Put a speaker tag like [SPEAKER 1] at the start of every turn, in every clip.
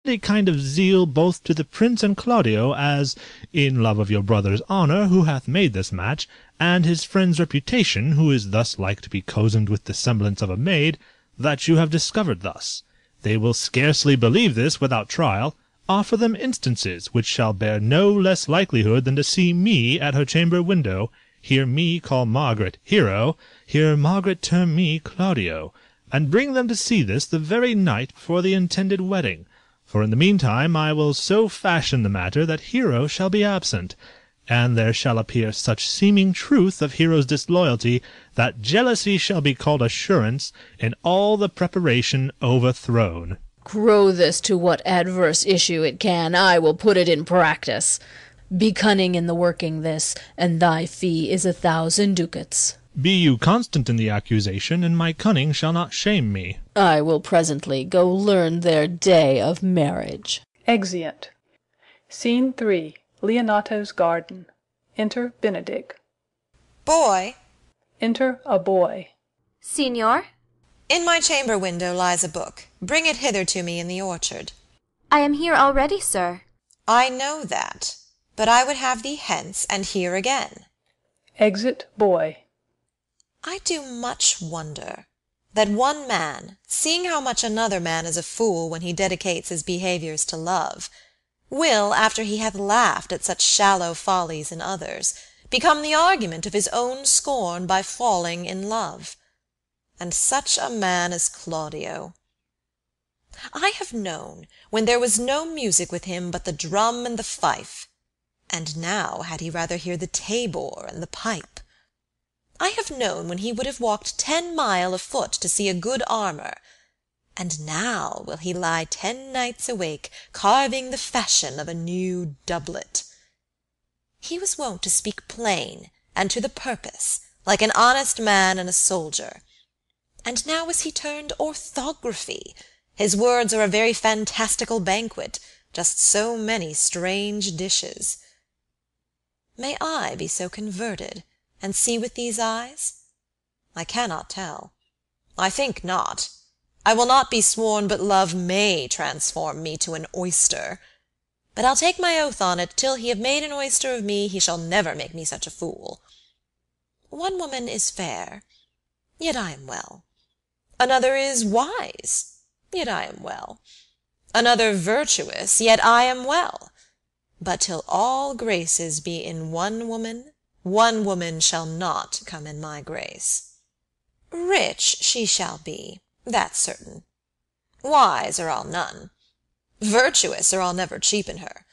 [SPEAKER 1] a kind of zeal both to the prince and Claudio, as, in love of your brother's honour, who hath made this match, and his friend's reputation, who is thus like to be cozened with the semblance of a maid, that you have discovered thus. They will scarcely believe this without trial. Offer them instances, which shall bear no less likelihood than to see me at her chamber window, hear me call Margaret Hero, hear Margaret term me Claudio, and bring them to see this the very night before the intended wedding. For in the meantime I will so fashion the matter that Hero shall be absent, and there shall appear such seeming truth of Hero's disloyalty, that jealousy shall be called assurance, and all the preparation overthrown.
[SPEAKER 2] Grow this to what adverse issue it can, I will put it in practice. Be cunning in the working this, and thy fee is 1,000 ducats.
[SPEAKER 1] Be you constant in the accusation, and my cunning shall not shame me.
[SPEAKER 2] I will presently go learn their day of marriage.
[SPEAKER 3] Exeunt. Scene 3. Leonato's garden. Enter Benedick.
[SPEAKER 4] Boy,
[SPEAKER 3] Enter a boy.
[SPEAKER 5] Signor,
[SPEAKER 4] in my chamber window lies a book. Bring it hither to me in the orchard.
[SPEAKER 5] I am here already, sir.
[SPEAKER 4] I know that, but I would have thee hence, and here again.
[SPEAKER 3] Exit boy.
[SPEAKER 4] I do much wonder that one man, seeing how much another man is a fool when he dedicates his behaviours to love, will, after he hath laughed at such shallow follies in others, become the argument of his own scorn by falling in love. And such a man as Claudio. I have known when there was no music with him but the drum and the fife, and now had he rather hear the tabor and the pipe. I have known when he would have walked 10 mile afoot to see a good armour, and now will he lie 10 nights awake, carving the fashion of a new doublet. He was wont to speak plain and to the purpose, like an honest man and a soldier. And now is he turned orthography. His words are a very fantastical banquet, just so many strange dishes. May I be so converted, and see with these eyes? I cannot tell. I think not. I will not be sworn but love may transform me to an oyster. But I'll take my oath on it, till he have made an oyster of me, he shall never make me such a fool. One woman is fair, yet I am well. Another is wise, yet I am well. Another virtuous, yet I am well. But till all graces be in one woman shall not come in my grace. Rich she shall be, that's certain. Wise, or I'll none. Virtuous, or I'll never cheapen her.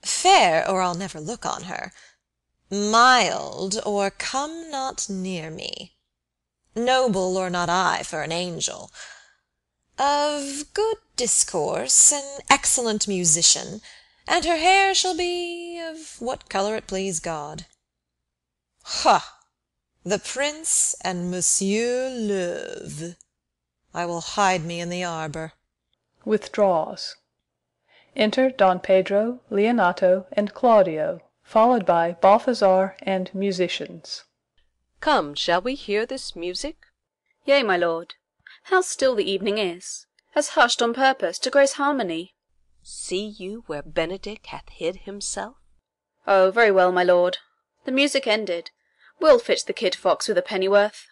[SPEAKER 4] Fair, or I'll never look on her. Mild, or come not near me. Noble, or not I for an angel. Of good discourse, an excellent musician, and her hair shall be of what colour it please God. Ha! The Prince and Monsieur Loewe. I will hide me in the arbour.
[SPEAKER 3] Withdraws. Enter Don Pedro, Leonato, and Claudio, followed by Balthazar and musicians.
[SPEAKER 6] Come, shall we hear this music?
[SPEAKER 7] Yea, my lord. How still the evening is, as hushed on purpose to grace harmony.
[SPEAKER 6] See you where Benedick hath hid himself?
[SPEAKER 7] Oh, very well, my lord. The music ended. We'll fetch the kid fox with a pennyworth.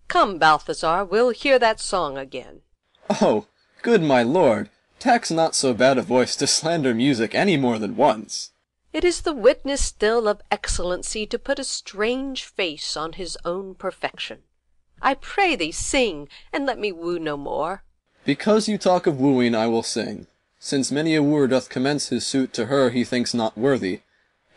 [SPEAKER 6] Come, Balthazar, we'll hear that song again.
[SPEAKER 8] Oh, good my lord, tax not so bad a voice to slander music any more than once.
[SPEAKER 6] It is the witness still of excellency to put a strange face on his own perfection. I pray thee sing, and let me woo no more.
[SPEAKER 8] Because you talk of wooing, I will sing, since many a wooer doth commence his suit to her he thinks not worthy.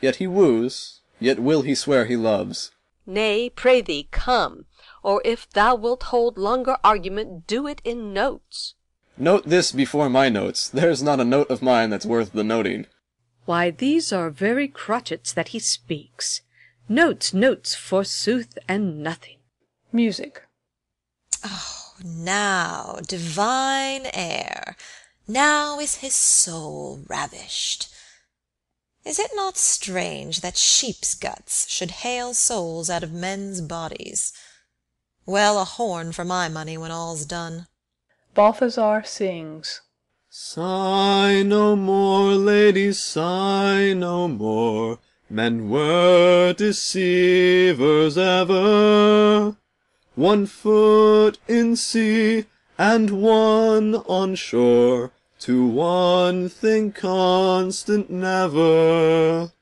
[SPEAKER 8] Yet he woos, yet will he swear he loves.
[SPEAKER 6] Nay, pray thee, come, or if thou wilt hold longer argument, do it in notes.
[SPEAKER 8] Note this before my notes, there's not a note of mine that's worth the noting.
[SPEAKER 9] Why, these are very crotchets that he speaks. Notes, notes, forsooth, and nothing.
[SPEAKER 3] Music.
[SPEAKER 4] Oh, now, divine air, now is his soul ravished. Is it not strange that sheep's guts should hale souls out of men's bodies? Well, a horn for my money when all's done.
[SPEAKER 3] Balthazar sings.
[SPEAKER 8] Sigh no more, ladies, sigh no more. Men were deceivers ever. 1 foot in sea, and 1 on shore, to 1 thing constant never.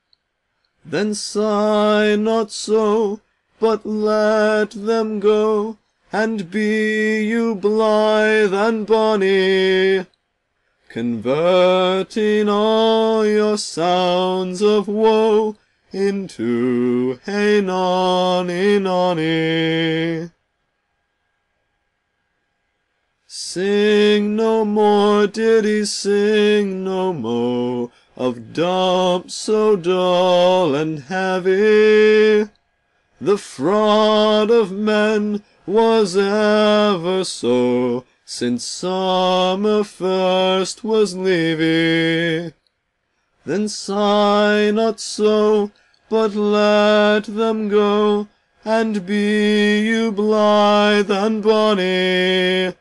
[SPEAKER 8] Then sigh not so, but let them go, and be you blithe and bonny, converting all your sounds of woe into hey nonny nonny. Sing no more ditties, sing no more of dumps so dull and heavy. The fraud of men was ever so, since summer first was leavy. Then sigh not so, but let them go, and be you blithe and bonny,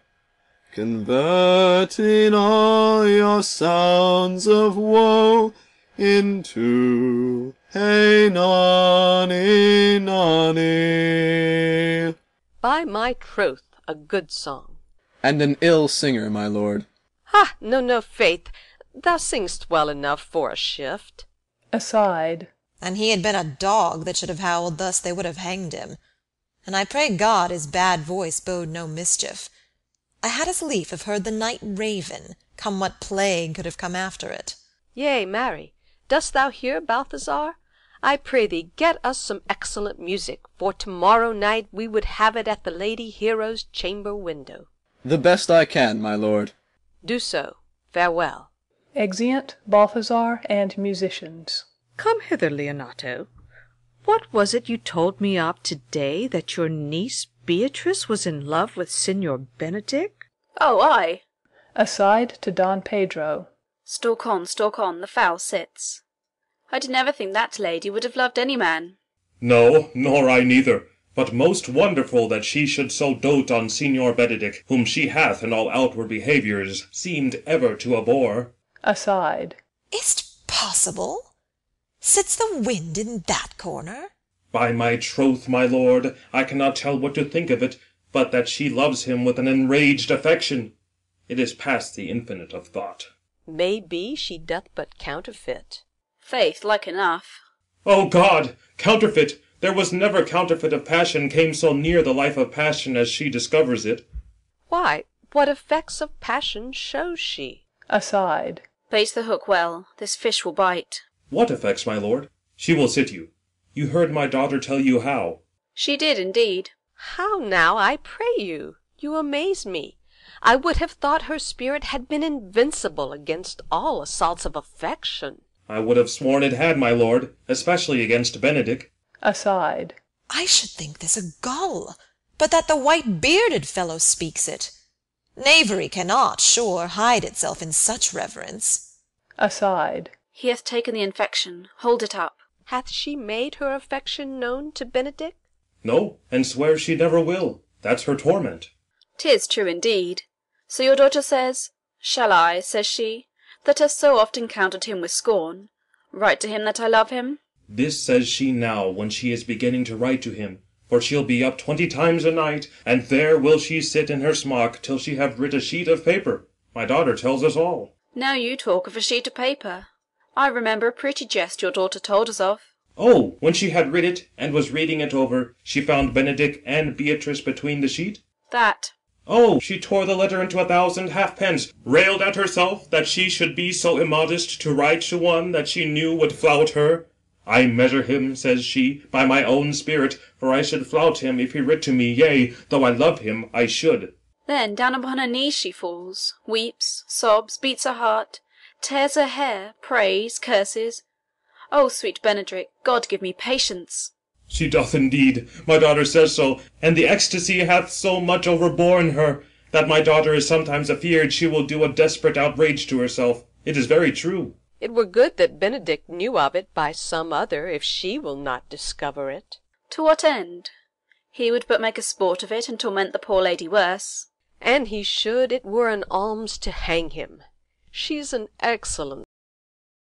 [SPEAKER 8] converting all your sounds of woe into hey nonny nonny.
[SPEAKER 6] By my troth, a good song.
[SPEAKER 8] And an ill singer, my lord.
[SPEAKER 6] Ha! No, no, faith, thou sing'st well enough for a shift.
[SPEAKER 3] Aside.
[SPEAKER 4] An he had been a dog that should have howled thus, they would have hanged him. And I pray God his bad voice bode no mischief. I had as lief have heard the night raven, come what plague could have come after it.
[SPEAKER 6] Yea, marry, dost thou hear, Balthazar? I pray thee get us some excellent music, for to-morrow night we would have it at the Lady Hero's chamber window.
[SPEAKER 8] The best I can, my lord.
[SPEAKER 6] Do so. Farewell.
[SPEAKER 3] Exeunt Balthazar and musicians.
[SPEAKER 9] Come hither, Leonato. What was it you told me of to-day, that your niece Beatrice was in love with Signor Benedick?
[SPEAKER 7] Oh, ay.
[SPEAKER 3] Aside to Don Pedro.
[SPEAKER 7] Stalk on, the fowl sits. I did never think that lady would have loved any man.
[SPEAKER 10] No, nor I neither. But most wonderful that she should so dote on Signor Benedick, whom she hath in all outward behaviours seemed ever to abhor.
[SPEAKER 3] Aside.
[SPEAKER 4] Is't possible? Sits the wind in that corner?
[SPEAKER 10] By my troth, my lord, I cannot tell what to think of it, but that she loves him with an enraged affection. It is past the infinite of thought.
[SPEAKER 6] May be she doth but counterfeit.
[SPEAKER 7] Faith, like enough.
[SPEAKER 10] O God! Counterfeit! There was never counterfeit of passion came so near the life of passion as she discovers it.
[SPEAKER 6] Why, what effects of passion shows she?
[SPEAKER 3] Aside.
[SPEAKER 7] Bait the hook well, this fish will bite.
[SPEAKER 10] What effects, my lord? She will sit you. You heard my daughter tell you how.
[SPEAKER 7] She did indeed.
[SPEAKER 6] How now, I pray you? You amaze me. I would have thought her spirit had been invincible against all assaults of affection.
[SPEAKER 10] I would have sworn it had, my lord, especially against Benedick.
[SPEAKER 3] Aside.
[SPEAKER 4] I should think this a gull, but that the white-bearded fellow speaks it. Knavery cannot, sure, hide itself in such reverence.
[SPEAKER 3] Aside.
[SPEAKER 7] He hath taken the infection. Hold it up.
[SPEAKER 6] Hath she made her affection known to Benedick?
[SPEAKER 10] No, and swears she never will. That's her torment.
[SPEAKER 7] 'Tis true indeed. So your daughter says, shall I, says she, that has so often counted him with scorn, write to him that I love him?
[SPEAKER 10] This says she now, when she is beginning to write to him. For she'll be up 20 times a night, and there will she sit in her smock till she have writ a sheet of paper. My daughter tells us all.
[SPEAKER 7] Now you talk of a sheet of paper. I remember a pretty jest your daughter told us of.
[SPEAKER 10] Oh, when she had writ it, and was reading it over, she found Benedick and Beatrice between the sheet?
[SPEAKER 7] That.
[SPEAKER 10] Oh, she tore the letter into 1,000 halfpence, railed at herself that she should be so immodest to write to one that she knew would flout her. I measure him, says she, by my own spirit, for I should flout him if he writ to me, yea, though I love him, I should.
[SPEAKER 7] Then down upon her knees she falls, weeps, sobs, beats her heart, tears her hair, prays, curses. O sweet Benedick, God give me patience.
[SPEAKER 10] She doth indeed. My daughter says so, and the ecstasy hath so much overborne her, that my daughter is sometimes afeard she will do a desperate outrage to herself. It is very true.
[SPEAKER 6] It were good that Benedick knew of it by some other, if she will not discover it.
[SPEAKER 7] To what end? He would but make a sport of it, and torment the poor lady worse.
[SPEAKER 6] And he should, it were an alms to hang him. She's an excellent